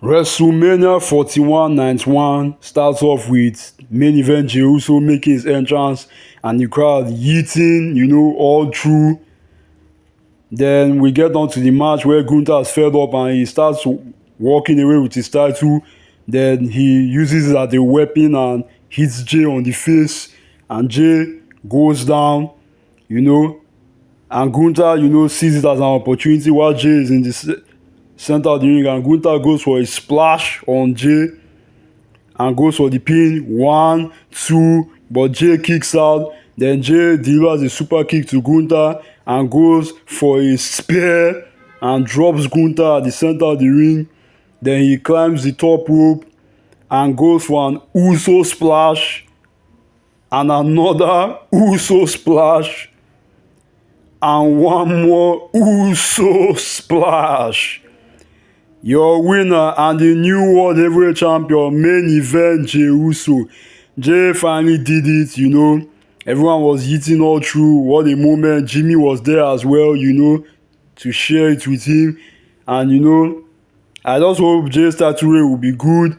WrestleMania 41 91 starts off with main event Jey Uso making his entrance and the crowd yeeting, all through. Then we get on to the match where Gunther is fed up and he starts walking away with his title. Then he uses it as a weapon and hits Jey on the face. And Jey goes down, you know. And Gunther, sees it as an opportunity while Jey is in the center of the ring. And Gunther goes for a splash on Jey and goes for the pin. 1, 2, but Jey kicks out. Then Jey delivers a super kick to Gunther and goes for a spear and drops Gunther at the center of the ring. Then he climbs the top rope and goes for an Uso splash and another Uso splash and one more Uso splash. Your winner and the new World Heavyweight Champion, main event Jey Uso. Jey finally did it. Everyone was eating all through. What a moment. Jimmy was there as well, to share it with him. And, I just hope Jey's title reign will be good.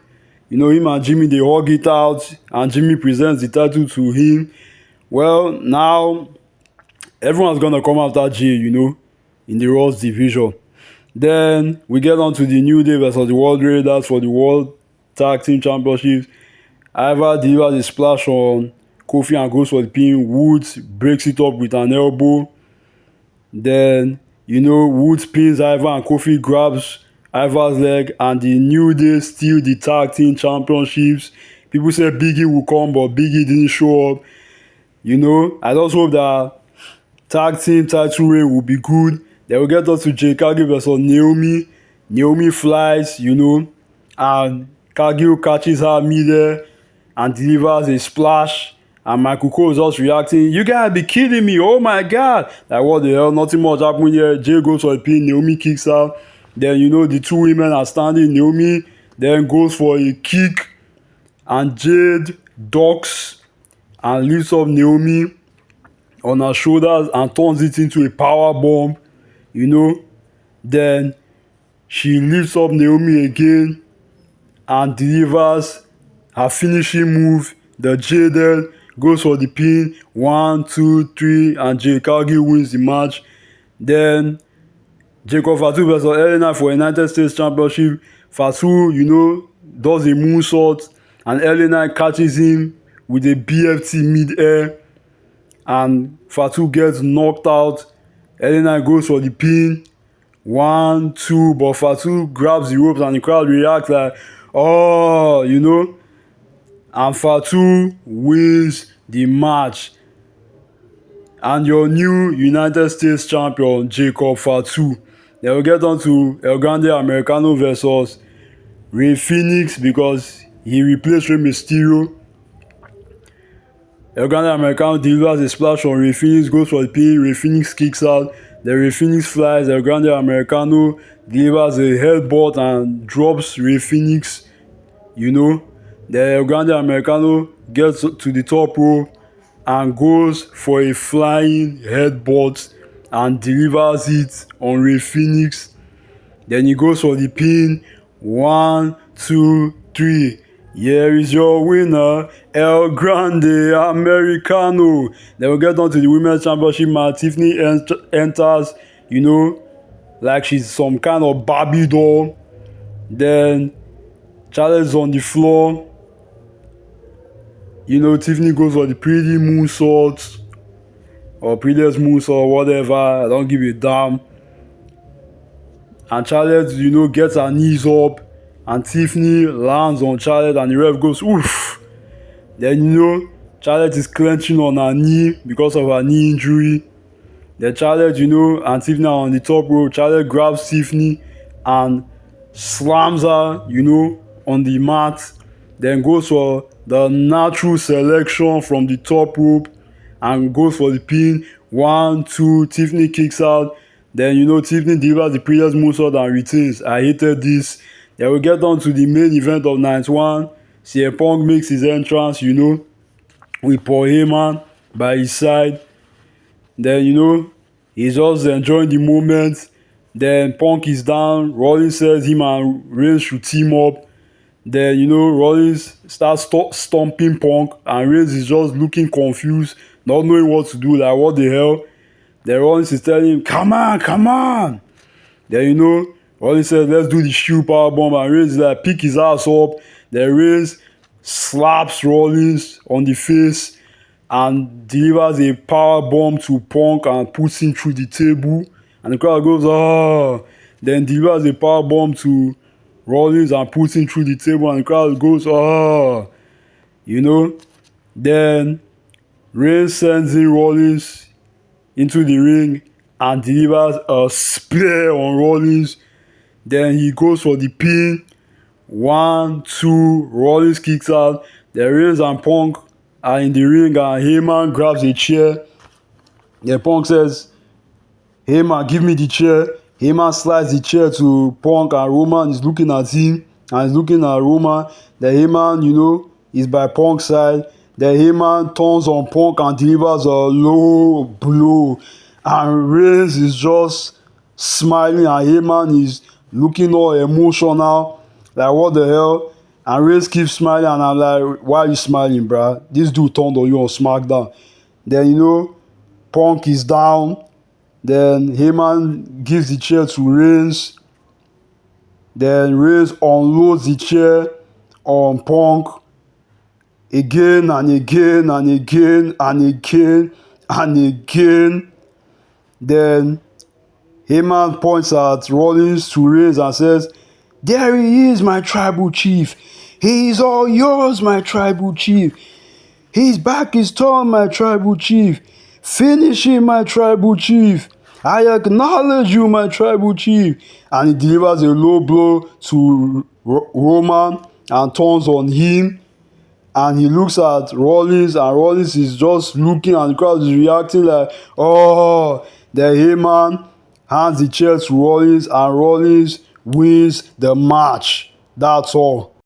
Him and Jimmy, they hug it out. And Jimmy presents the title to him. Well, now, everyone's going to come after Jey, in the Raws division. Then we get on to the New Day versus the World Raiders for the World Tag Team Championships. Ivar delivers a splash on Kofi and goes for the pin. Woods breaks it up with an elbow. Then, Woods pins Ivar and Kofi grabs Ivar's leg and the New Day steal the Tag Team Championships. People said Biggie will come, but Biggie didn't show up. I just hope that Tag Team title reign will be good. Then we get us to Jade Cargill versus Naomi. Naomi flies, and Cargill catches her midair and delivers a splash. And Michael Cole is just reacting, "You gotta be kidding me, oh my god." Like, what the hell, nothing much happened here. Jay goes for a pin, Naomi kicks out. Then, the two women are standing. Naomi then goes for a kick and Jade ducks and lifts up Naomi on her shoulders and turns it into a power bomb. Then she lifts up Naomi again and delivers her finishing move. The Jaded goes for the pin. 1, 2, 3, and Jade Cargill wins the match. Then Jacob Fatu versus Elena for United States Championship. Fatu, does a moonsault and Elena catches him with a BFT mid-air and Fatu gets knocked out. Elena goes for the pin. 1, 2, but Fatu grabs the ropes and the crowd reacts like, oh, and Fatu wins the match. And your new United States champion, Jacob Fatu. Then we'll get on to El Grande Americano versus Rey Fenix because he replaced Rey Mysterio. El Grande Americano delivers a splash on Rey Fenix, goes for the pin. Rey Fenix kicks out. Then Rey Fenix flies. El Grande Americano delivers a headbutt and drops Rey Fenix. Then El Grande Americano gets to the top rope and goes for a flying headbutt and delivers it on Rey Fenix. Then he goes for the pin. 1, 2, 3. Here is your winner, El Grande Americano. Then we'll get on to the Women's Championship match. Tiffany enters, like she's some kind of Barbie doll. Then Charlotte's on the floor. Tiffany goes for the pretty moonsault or prettiest moonsault, whatever. I don't give a damn. And Charlotte, gets her knees up. And Tiffany lands on Charlotte and the ref goes, oof. Then, Charlotte is clenching on her knee because of her knee injury. Then Charlotte, and Tiffany are on the top rope. Charlotte grabs Tiffany and slams her, on the mat. Then goes for the natural selection from the top rope and goes for the pin. 1, 2, Tiffany kicks out. Then, Tiffany delivers the previous moonsault and retains. I hated this. Then we get on to the main event of night 1. CM Punk makes his entrance, with Paul Heyman by his side. Then, he's just enjoying the moment. Then Punk is down. Rollins says him and Reigns should team up. Then, Rollins starts stomping Punk, and Reigns is just looking confused, not knowing what to do. Like, what the hell? Then Rollins is telling him, come on, come on. Then, Rollins says, let's do the shoe power bomb. And Reigns is like, pick his ass up. Then Reigns slaps Rollins on the face and delivers a power bomb to Punk and puts him through the table. And the crowd goes, oh. Then delivers a power bomb to Rollins and puts him through the table. And the crowd goes, oh. Then Reigns sends in Rollins into the ring and delivers a spear on Rollins. Then he goes for the pin. 1, 2, Rollins kicks out. Then Reigns and Punk are in the ring and Heyman grabs a chair. Then Punk says, Heyman, give me the chair. Heyman slides the chair to Punk and Roman is looking at him and is looking at Roman. Then Heyman, is by Punk's side. Then Heyman turns on Punk and delivers a low blow. And Reigns is just smiling and Heyman is looking all emotional. Like, what the hell? And Reigns keeps smiling and I'm like, why are you smiling, bruh? This dude turned on you on SmackDown. Then, Punk is down. Then Heyman gives the chair to Reigns. Then Reigns unloads the chair on Punk again and again and again and again and again. Then Heyman points at Rollins to Reigns and says, there he is, my tribal chief. He is all yours, my tribal chief. His back is turned, my tribal chief. Finish him, my tribal chief. I acknowledge you, my tribal chief. And he delivers a low blow to Roman and turns on him. And he looks at Rollins and Rollins is just looking and the crowd is reacting like, oh. Then Heyman hands the chair to Rollins and Rollins wins the match. That's all.